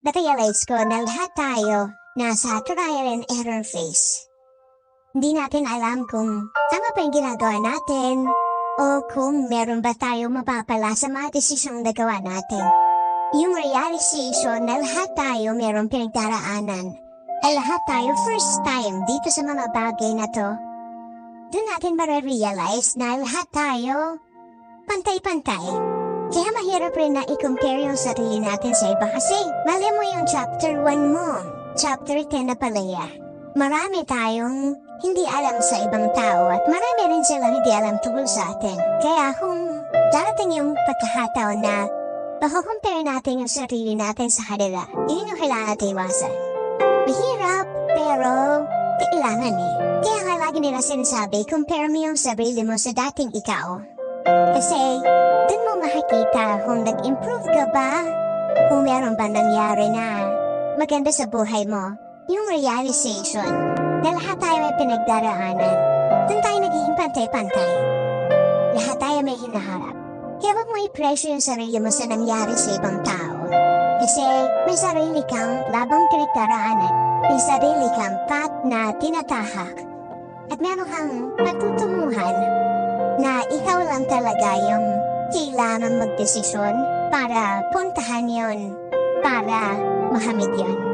na-realize ko na lahat tayo nasa trial and error phase. Hindi natin alam kung tama pa yung ginagawa natin o kung meron ba tayo mapapala sa mga desisyong nagawa natin. Yung realization na lahat tayo meron pinagdaraanan, na lahat tayo first time dito sa mga bagay na to, doon natin marirealize na lahat tayo pantay-pantay. Kaya mahirap rin na i-compare yung sarili natin sa iba kasi mali mo yung chapter 1 mo, chapter 10 na palaya. Marami tayong hindi alam sa ibang tao at marami rin silang hindi alam tungkol sa atin. Kaya kung darating yung pagkakataon na makakompare natin yung sarili natin sa kanila, yun yung kailangan natin iwasan. Mahirap, pero kailangan eh. Kaya nga lagi nila sinasabi, compare mo yung sarili mo sa dating ikaw. Kasi dun mo makikita kung nag-improve ka ba, kung meron ba nangyari na maganda sa buhay mo. Yung realization na lahat tayo may pinagdaraanan, dun tayo nagiging pantay-pantay. Lahat tayo may hinaharap. Kaya wag mo i-pressure yung sarili mo sa nangyari sa ibang tao. Kasi may sarili kang labang pinagdaraanan, may sarili kang path na tinatahak, at meron kang patutunguhan na ikaw lang talaga yung kailangan magdesisyon para puntahan yon, para makamit yon.